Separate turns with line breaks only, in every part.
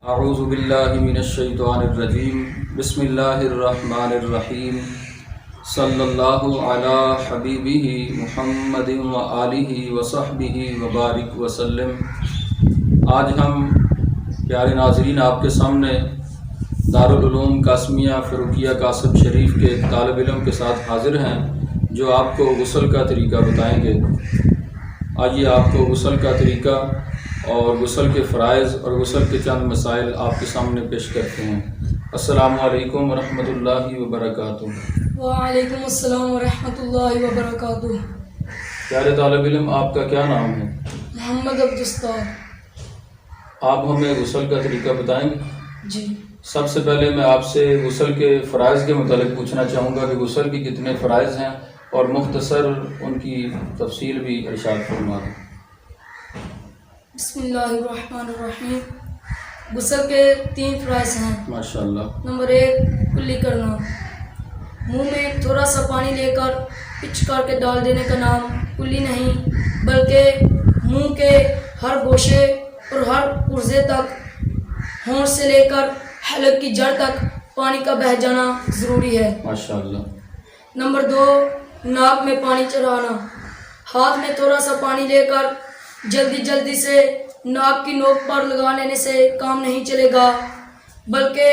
اعوذ باللہ من الشیطان الرجیم بسم اللہ الرحمن الرحیم صلی اللہ علی حبیبہ محمد وآلہ وصحبہ وبارک وسلم۔ آج ہم پیارے ناظرین آپ کے سامنے دارالعلوم قاسمیہ فروکیہ قاسم شریف کے ایک طالب علم کے ساتھ حاضر ہیں جو آپ کو غسل کا طریقہ بتائیں گے۔ آئیے آپ کو غسل کا طریقہ اور غسل کے فرائض اور غسل کے چند مسائل آپ کے سامنے پیش کرتے ہیں۔ السلام علیکم ورحمۃ اللہ وبرکاتہ۔
وعلیکم السلام ورحمۃ اللہ وبرکاتہ۔
پیارے طالب علم، آپ کا کیا نام ہے؟
محمد عبدالستار۔
آپ ہمیں غسل کا طریقہ بتائیں گے؟
جی۔
سب سے پہلے میں آپ سے غسل کے فرائض کے متعلق پوچھنا چاہوں گا کہ غسل کی کتنے فرائض ہیں اور مختصر ان کی تفصیل بھی ارشاد فرما دیں۔
بسم اللہ الرحمن الرحیم۔ غسل کے 3 فرائض ہیں۔
ماشاءاللہ۔
نمبر 1 کلی کرنا، منہ میں تھوڑا سا پانی لے کر پچ کر کے ڈال دینے کا نام کلی نہیں، بلکہ منہ کے ہر گوشے اور ہر پرزے تک، ہونٹ سے لے کر حلق کی جڑ تک پانی کا بہہ جانا ضروری ہے۔
ماشاءاللہ۔
نمبر 2 ناک میں پانی چڑھانا، ہاتھ میں تھوڑا سا پانی لے کر جلدی سے ناک کی نوک پر لگا لینے سے کام نہیں چلے گا، بلکہ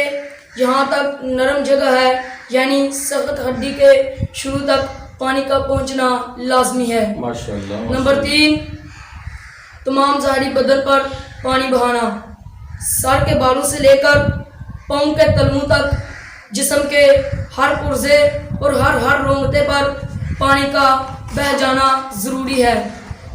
جہاں تک نرم جگہ ہے یعنی سخت ہڈی کے شروع تک پانی کا پہنچنا لازمی ہے۔
ماشاءاللہ۔
نمبر 3 تمام ظاہری بدن پر پانی بہانا، سر کے بالوں سے لے کر پاؤں کے تلوؤں تک جسم کے ہر پرزے اور ہر رونگتے پر پانی کا بہہ جانا ضروری ہے۔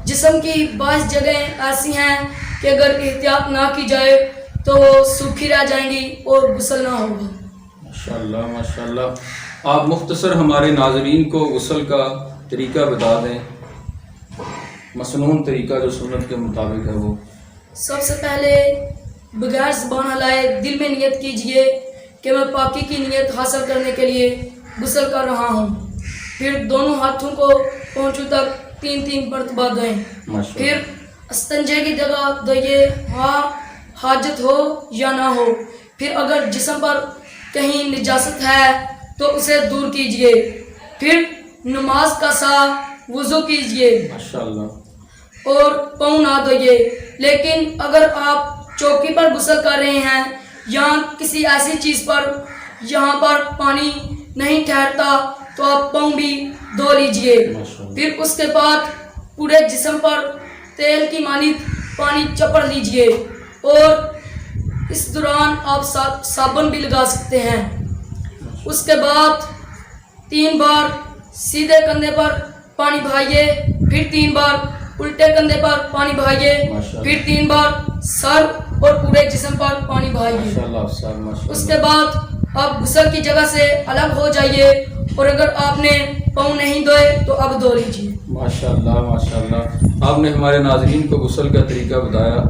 جسم کی بعض جگہیں ایسی ہیں کہ اگر احتیاط نہ کی جائے تو وہ سوکھی رہ جائیں گی اور غسل نہ ہوگا۔
ماشاءاللہ ماشاءاللہ۔ آپ مختصر ہمارے ناظرین کو غسل کا طریقہ بتا دیں، مسنون طریقہ جو سنت کے مطابق ہے وہ۔
سب سے پہلے بغیر زبان ہلائے دل میں نیت کیجئے کہ میں پاکی کی نیت حاصل کرنے کے لیے غسل کر رہا ہوں، پھر دونوں ہاتھوں کو پونچھوں تک 3 مرتبہ دھوئیں، پھر استنجے کی جگہ دھوئیے، حاجت ہو یا نہ ہو، پھر اگر جسم پر کہیں نجاست ہے تو اسے دور کیجئے، پھر نماز کا سا وضو کیجئے اور پاؤں نہ دھوئیے۔ لیکن اگر آپ چوکی پر غسل کر رہے ہیں یا کسی ایسی چیز پر یہاں پر پانی نہیں ٹھہرتا تو آپ پاؤں بھی دھو لیجئے، پھر اس کے بعد پورے جسم پر تیل کی مانند پانی چپڑ لیجئے اور اس دوران آپ صابن بھی لگا سکتے ہیں۔ اس کے بعد 3 بار سیدھے کندھے پر پانی بہائیے، پھر 3 بار الٹے کندھے پر پانی بہائیے، پھر 3 بار سر اور پورے جسم پر پانی بہائیے۔ اس کے بعد آپ غسل کی جگہ سے الگ ہو جائیے اور اگر آپ نے پاؤں نہیں دھوئے تو اب دھو لیجیے۔
ماشاءاللہ ماشاءاللہ۔ آپ نے ہمارے ناظرین کو غسل کا طریقہ بتایا،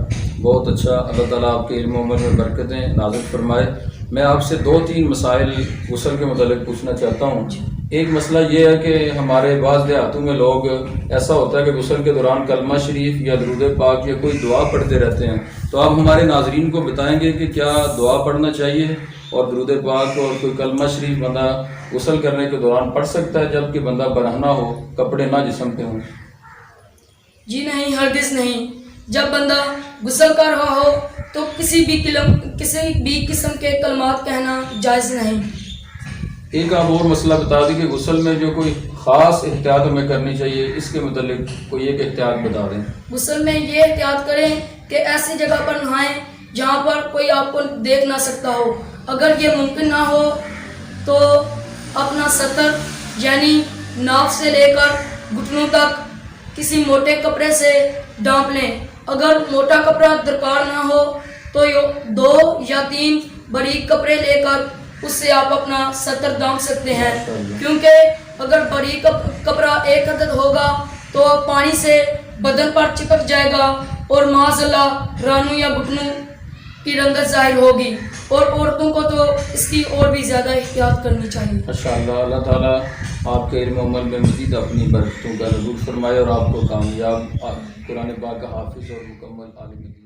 بہت اچھا۔ اللہ تعالیٰ آپ کے علم و عمل میں برکتیں نازل فرمائے۔ میں آپ سے 2-3 مسائل غسل کے متعلق پوچھنا چاہتا ہوں۔ ایک مسئلہ یہ ہے کہ ہمارے بعض دیہاتوں میں لوگ ایسا ہوتا ہے کہ غسل کے دوران کلمہ شریف یا درود پاک یا کوئی دعا پڑھتے رہتے ہیں، تو آپ ہمارے ناظرین کو بتائیں گے کہ کیا دعا پڑھنا چاہیے اور درود پاک اور کوئی کلمہ شریف بندہ غسل کرنے کے دوران پڑھ سکتا ہے جب کہ بندہ برہنہ ہو، کپڑے نہ جسم پہ ہوں؟
جی نہیں، ہرگز نہیں۔ جب بندہ غسل کر رہا ہو تو کسی بھی قسم کے کلمات کہنا جائز نہیں۔
ایک آپ اور مسئلہ بتا دیں کہ غسل میں جو کوئی خاص احتیاط ہمیں کرنی چاہیے، اس کے متعلق کوئی ایک احتیاط بتا دیں۔
غسل میں یہ احتیاط کریں کہ ایسی جگہ پر نہائیں جہاں پر کوئی آپ کو دیکھ نہ سکتا ہو۔ اگر یہ ممکن نہ ہو تو اپنا سطر یعنی ناف سے لے کر گھٹنوں تک کسی موٹے کپڑے سے ڈھانپ لیں۔ اگر موٹا کپڑا درکار نہ ہو تو 2 یا 3 باریک کپڑے لے کر اس سے آپ اپنا سطر ڈھانپ سکتے ہیں، کیونکہ اگر باریک کپڑا 1 عدد ہوگا تو پانی سے بدن پر چپک جائے گا اور معاذ اللہ رانوں یا گھٹنوں کی رنگت ظاہر ہوگی، اور عورتوں کو تو اس کی اور بھی زیادہ احتیاط کرنی چاہیے۔
ماشاءاللہ۔ اللہ تعالیٰ آپ کے علم و عمل میں مزید اپنی برکتوں کا نزول فرمائے اور آپ کو کامیاب قرآن پاک کا حافظ اور مکمل عالم